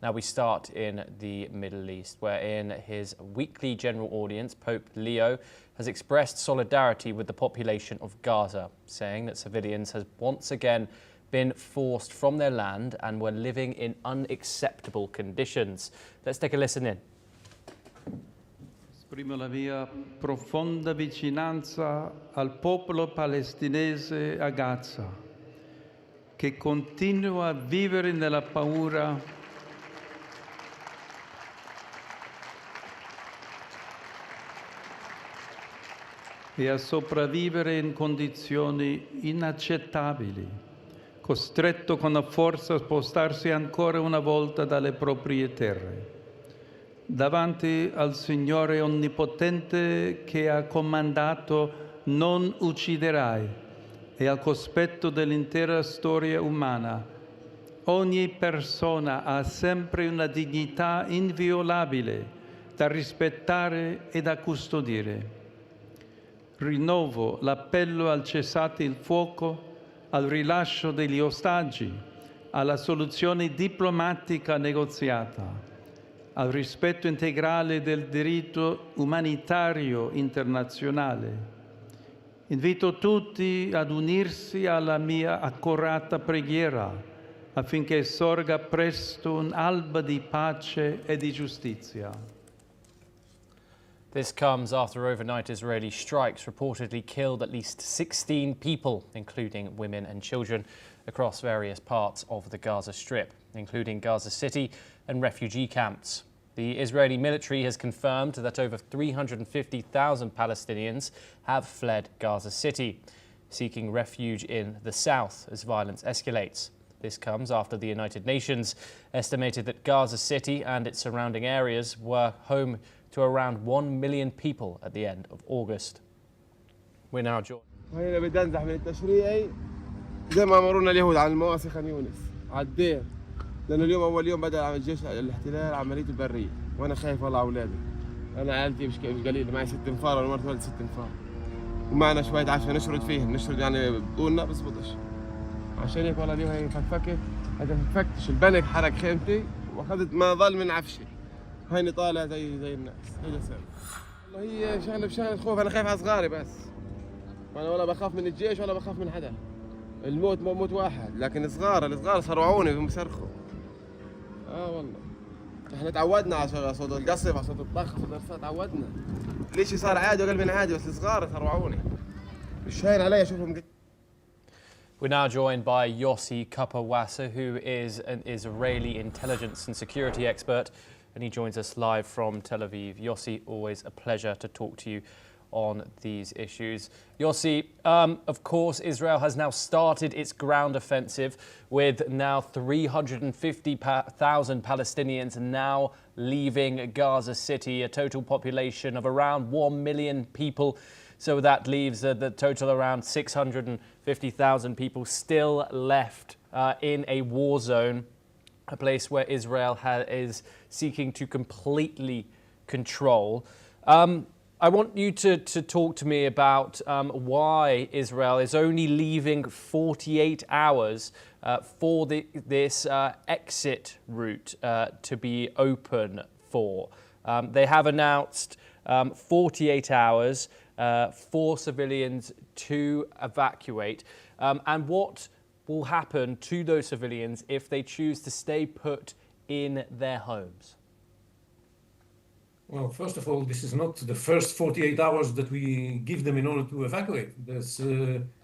Now we start in the Middle East, where in his weekly general audience, Pope Leo has expressed solidarity with the population of Gaza, saying that civilians have once again been forced from their land and were living in unacceptable conditions. Let's take a listen in. Esprimo la mia profonda vicinanza al popolo palestinese a Gaza, che continua a vivere nella paura e a sopravvivere in condizioni inaccettabili, costretto con la forza a spostarsi ancora una volta dalle proprie terre. Davanti al Signore Onnipotente che ha comandato «Non ucciderai» e al cospetto dell'intera storia umana, ogni persona ha sempre una dignità inviolabile da rispettare e da custodire. Rinnovo l'appello al cessate il fuoco, al rilascio degli ostaggi, alla soluzione diplomatica negoziata, al rispetto integrale del diritto umanitario internazionale. Invito tutti ad unirsi alla mia accorata preghiera affinché sorga presto un'alba di pace e di giustizia. This comes after overnight Israeli strikes reportedly killed at least 16 people, including women and children, across various parts of the Gaza Strip, including Gaza City and refugee camps. The Israeli military has confirmed that over 350,000 Palestinians have fled Gaza City, seeking refuge in the south as violence escalates. This comes after the United Nations estimated that Gaza City and its surrounding areas were home to around 1 million people at the end of August. We're now joined. هنا بدنا ننزح من التشريعي زي ما امرونا اليهود على المواسي خان يونس على الدير، لانه اليوم اول يوم بدا الجيش الاحتلال عمليته البريه، وانا خايف والله على اولادي. انا عائلتي مش قليل، معي 6 انفار وانا مرتي ولد 6 انفار، ومعنا شويه عشاء نشرد فيهم، نشرد يعني بطولنا بس بطش. عشان هيك والله اليوم هي فكفكت، هذا فكفتش البنك حرق خيمتي واخذت ما ظل من عفشي. هيني طالع زي الناس، هي سبب. والله هي شغله بشغله خوف، انا خايف على صغاري بس. انا ولا بخاف من الجيش ولا بخاف من حدا. الموت موت واحد، لكن الصغار صرعوني وبيصرخوا. والله. احنا تعودنا على صوت القصف، على صوت الطخ، صوت الرصاص، تعودنا. ليش صار عادي وقل من عادي، بس الصغار صرعوني. مش هين علي اشوفهم. We're now joined by Yossi Kapawasa, who is an Israeli intelligence and security expert, and he joins us live from Tel Aviv. Yossi, always a pleasure to talk to you on these issues. Yossi, of course, Israel has now started its ground offensive with now 350,000 Palestinians now leaving Gaza City, a total population of around 1 million people. So that leaves the total around 650,000 people still left in a war zone, a place where Israel is seeking to completely control. I want you to talk to me about why Israel is only leaving 48 hours for this exit route to be open for. They have announced 48 hours for civilians to evacuate. And what will happen to those civilians if they choose to stay put in their homes? Well, first of all, this is not the first 48 hours that we give them in order to evacuate.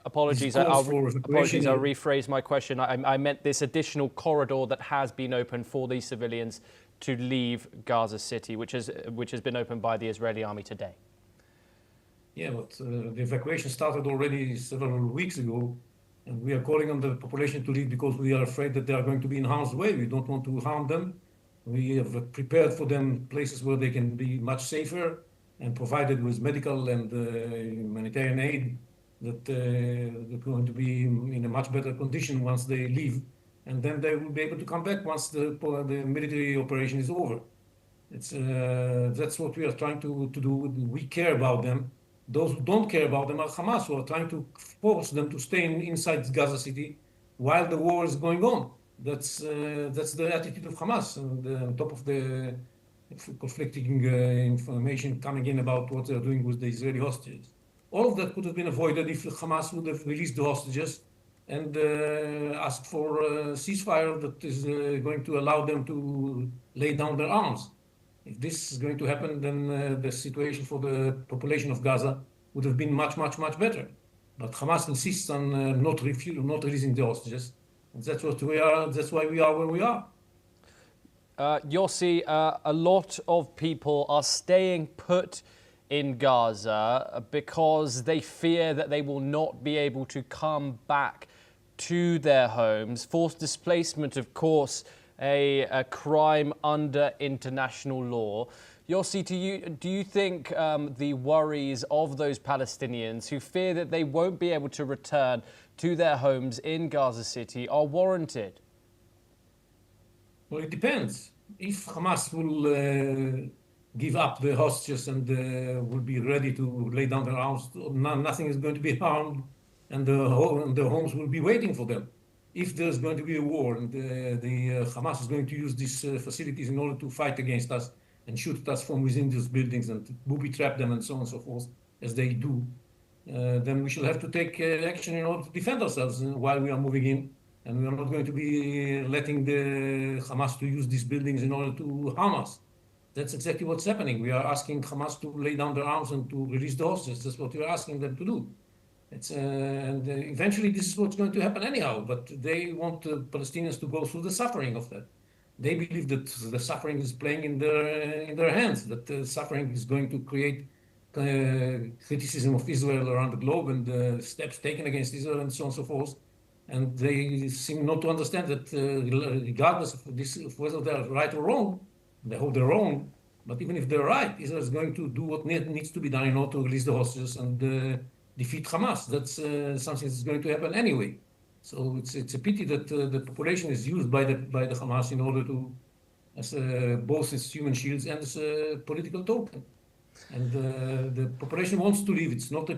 Apologies, I'll rephrase my question. I meant this additional corridor that has been opened for these civilians to leave Gaza City, which has been opened by the Israeli army today. Yeah, but the evacuation started already several weeks ago, and we are calling on the population to leave because we are afraid that they are going to be in harm's way. We don't want to harm them. We have prepared for them places where they can be much safer and provided with medical and humanitarian aid that they're going to be in a much better condition once they leave. And then they will be able to come back once the military operation is over. That's what we are trying to do. We care about them. Those who don't care about them are Hamas, who are trying to force them to stay inside Gaza City while the war is going on. That's the attitude of Hamas, and on top of the conflicting information coming in about what they're doing with the Israeli hostages. All of that could have been avoided if Hamas would have released the hostages and asked for a ceasefire that is going to allow them to lay down their arms. If this is going to happen, then the situation for the population of Gaza would have been much, much, much better. But Hamas insists on not releasing the hostages. And that's what we are. That's why we are where we are. Yossi, a lot of people are staying put in Gaza because they fear that they will not be able to come back to their homes. Forced displacement, of course, a crime under international law. Yossi, do you think the worries of those Palestinians who fear that they won't be able to return to their homes in Gaza City are warranted? Well, it depends. If Hamas will give up the hostages and will be ready to lay down their arms, nothing is going to be harmed, and the homes will be waiting for them. If there's going to be a war and the Hamas is going to use these facilities in order to fight against us and shoot at us from within these buildings and booby trap them and so on and so forth, as they do, then we shall have to take action in order to defend ourselves while we are moving in. And we are not going to be letting the Hamas to use these buildings in order to harm us. That's exactly what's happening. We are asking Hamas to lay down their arms and to release the hostages. That's what we are asking them to do. And eventually this is what's going to happen anyhow, but they want the Palestinians to go through the suffering of that. They believe that the suffering is playing in their hands, that the suffering is going to create criticism of Israel around the globe and steps taken against Israel and so on and so forth. And they seem not to understand that regardless of whether they're right or wrong, they hope they're wrong, but even if they're right, Israel is going to do what needs to be done in order to release the hostages and defeat Hamas. That's something that's going to happen anyway. So it's a pity that the population is used by the Hamas in order to, as both as human shields and as a political token. And the population wants to leave. It's not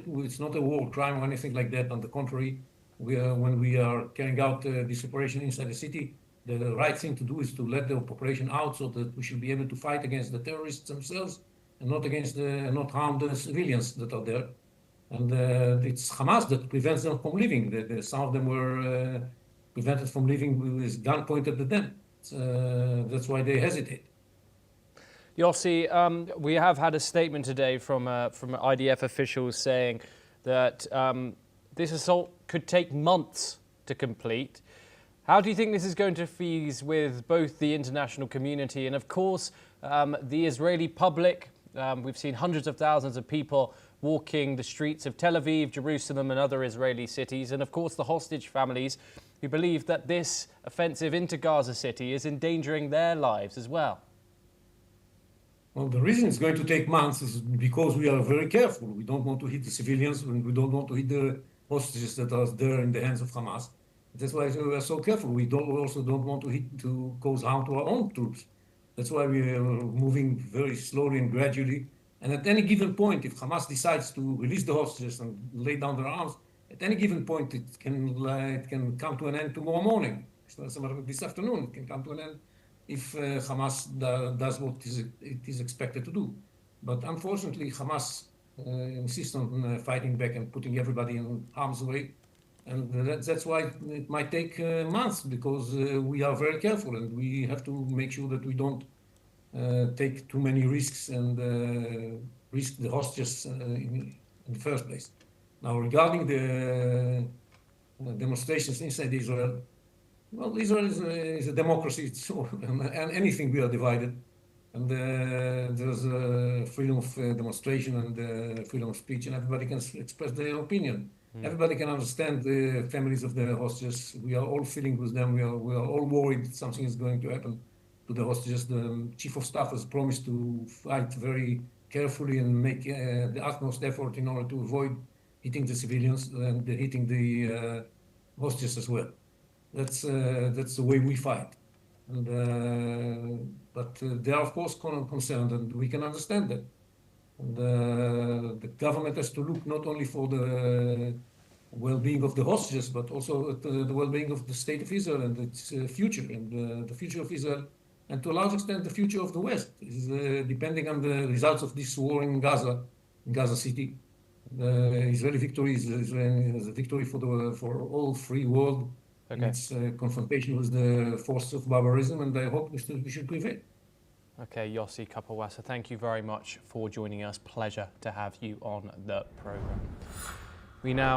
a war crime or anything like that. On the contrary, when we are carrying out this operation inside the city, the right thing to do is to let the population out so that we should be able to fight against the terrorists themselves and not harm the civilians that are there. And it's Hamas that prevents them from leaving. Some of them were prevented from leaving with gun pointed at them. That's why they hesitate. Yossi, we have had a statement today from IDF officials saying that this assault could take months to complete. How do you think this is going to fees with both the international community and, of course, the Israeli public? We've seen hundreds of thousands of people walking the streets of Tel Aviv, Jerusalem and other Israeli cities, and, of course, the hostage families who believe that this offensive into Gaza City is endangering their lives as well. Well, the reason it's going to take months is because we are very careful. We don't want to hit the civilians and we don't want to hit the hostages that are there in the hands of Hamas. That's why we are so careful. We also don't want to cause harm to our own troops. That's why we are moving very slowly and gradually. And at any given point, if Hamas decides to release the hostages and lay down their arms, at any given point it can come to an end tomorrow morning. This afternoon it can come to an end if Hamas does what it is expected to do. But unfortunately, Hamas insists on fighting back and putting everybody in harm's way. And that's why it might take months, because we are very careful and we have to make sure that we don't take too many risks and risk the hostages in the first place. Now, regarding the demonstrations inside Israel, well, Israel is a democracy, and anything we are divided. And there's freedom of demonstration and freedom of speech, and everybody can express their opinion. Everybody can understand the families of the hostages. We are all feeling with them. We are all worried that something is going to happen to the hostages. The chief of staff has promised to fight very carefully and make the utmost effort in order to avoid hitting the civilians and hitting the hostages as well. That's the way we fight. And, but they are, of course, concerned, and we can understand that. And the government has to look not only for the well-being of the hostages, but also the well-being of the state of Israel and its future, and the future of Israel, and to a large extent the future of the West is depending on the results of this war in Gaza City. Israeli victory is a victory for all free world in its confrontation with the forces of barbarism, and I hope we should prevail. Okay, Yossi Kapawasa, thank you very much for joining us. Pleasure to have you on the program. We now